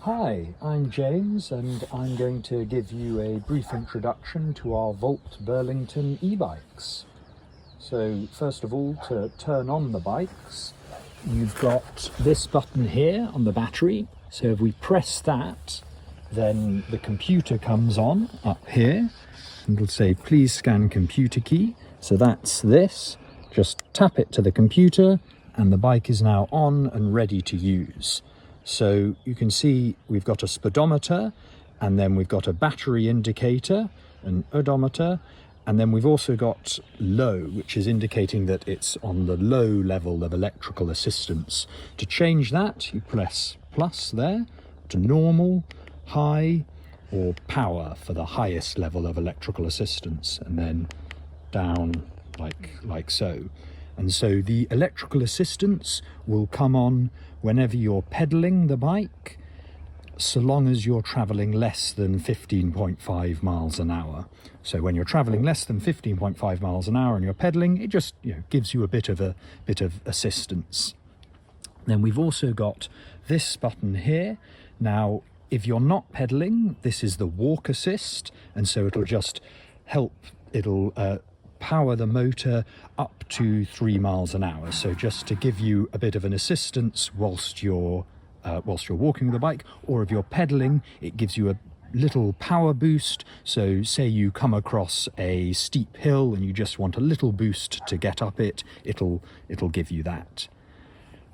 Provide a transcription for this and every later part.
Hi, I'm James and I'm going to give you a brief introduction to our Volt Burlington e-bikes. So first of all, to turn on the bikes, you've got this button here on the battery. So if we press that, then the computer comes on up here and it'll say please scan computer key. So that's this. Just tap it to the computer and the bike is now on and ready to use. So you can see we've got a speedometer, and then we've got a battery indicator, an odometer, and then we've also got low, which is indicating that it's on the low level of electrical assistance. To change that, you press plus there, to normal, high, or power for the highest level of electrical assistance, and then down like so. And so the electrical assistance will come on whenever you're pedaling the bike, so long as you're traveling less than 15.5 miles an hour. So when you're traveling less than 15.5 miles an hour and you're pedaling, it just gives you a bit of assistance. Then we've also got this button here. Now, if you're not pedaling, this is the walk assist, and so it'll just help. It'll power the motor up to 3 miles an hour, so just to give you a bit of an assistance whilst you're walking the bike, or if you're pedaling, it gives you a little power boost. So say you come across a steep hill and you just want a little boost to get up it, it'll give you that.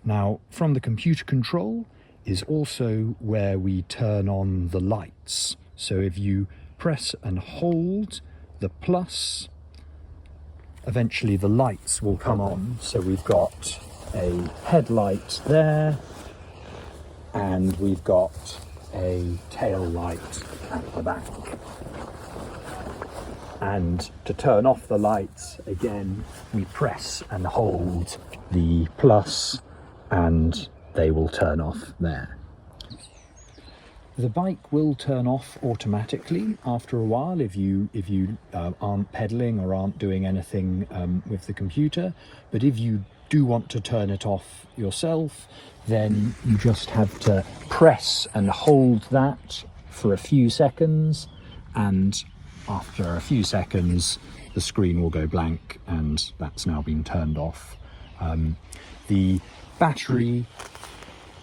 Now, from the computer control is also where we turn on the lights. So if you press and hold the plus, eventually the lights will come on. So we've got a headlight there, and we've got a tail light at the back. And to turn off the lights, again, we press and hold the plus and they will turn off there. The bike will turn off automatically after a while if you aren't pedaling or aren't doing anything with the computer. But if you do want to turn it off yourself, then you just have to press and hold that for a few seconds, and after a few seconds the screen will go blank and that's now been turned off. The battery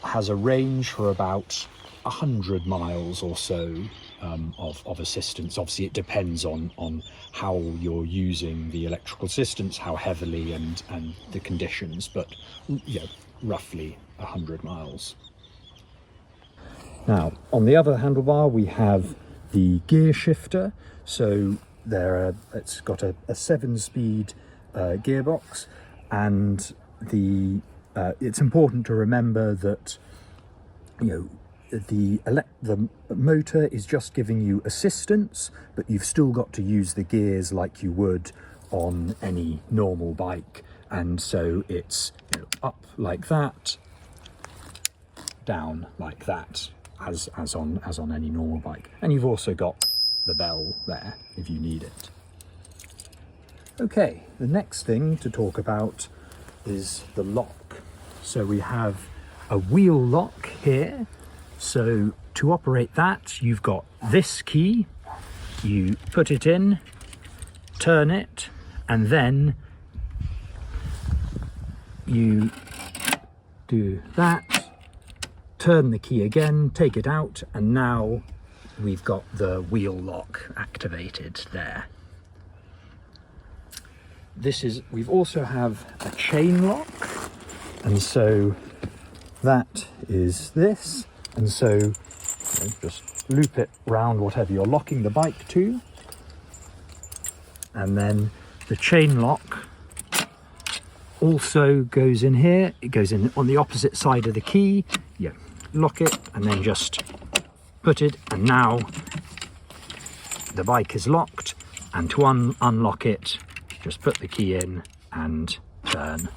has a range for about 100 miles or so of assistance. Obviously it depends on how you're using the electrical assistance, how heavily, and the conditions, but roughly 100 miles. Now, on the other handlebar we have the gear shifter. So it's got a 7-speed gearbox, and it's important to remember that the motor is just giving you assistance, but you've still got to use the gears like you would on any normal bike. And so it's up like that, down like that, as on any normal bike. And you've also got the bell there if you need it. Okay, the next thing to talk about is the lock. So we have a wheel lock here. So to operate that, you've got this key, you put it in, turn it, and then you do that, turn the key again, take it out, and now we've got the wheel lock activated there. We've also have a chain lock, and so that is this. And so just loop it round whatever you're locking the bike to. And then the chain lock also goes in here. It goes in on the opposite side of the key. You lock it and then just put it, and now the bike is locked. And to unlock it, just put the key in and turn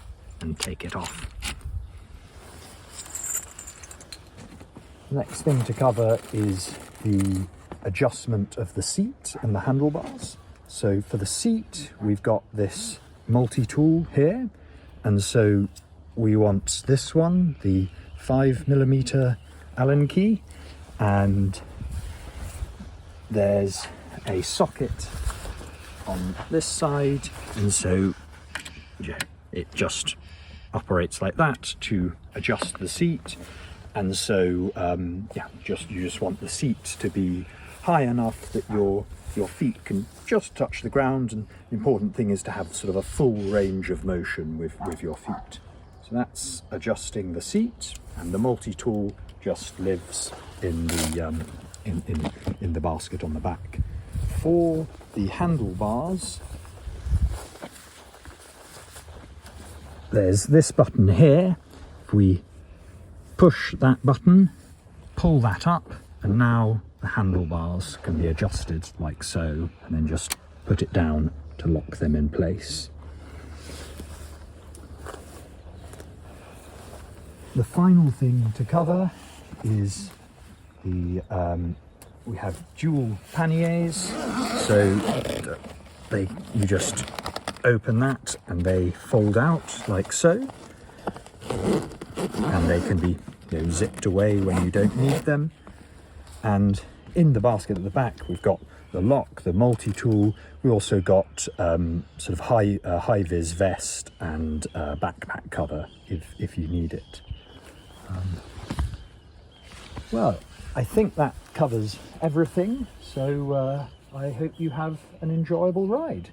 and take it off. Next thing to cover is the adjustment of the seat and the handlebars. So for the seat, we've got this multi-tool here, and so we want this one, the 5mm Allen key, and there's a socket on this side, and so yeah, it just operates like that to adjust the seat. And so yeah, you just want the seat to be high enough that your feet can just touch the ground, and the important thing is to have sort of a full range of motion with your feet. So that's adjusting the seat, and the multi-tool just lives in the in the basket on the back. For the handlebars, there's this button here. If we push that button, pull that up, and now the handlebars can be adjusted like so, and then just put it down to lock them in place. The final thing to cover is the we have dual panniers, so you just open that and they fold out like so, and they can be zipped away when you don't need them. And in the basket at the back we've got the lock, the multi-tool. We also got sort of high-vis vest and backpack cover if you need it. Well, I think that covers everything, so I hope you have an enjoyable ride.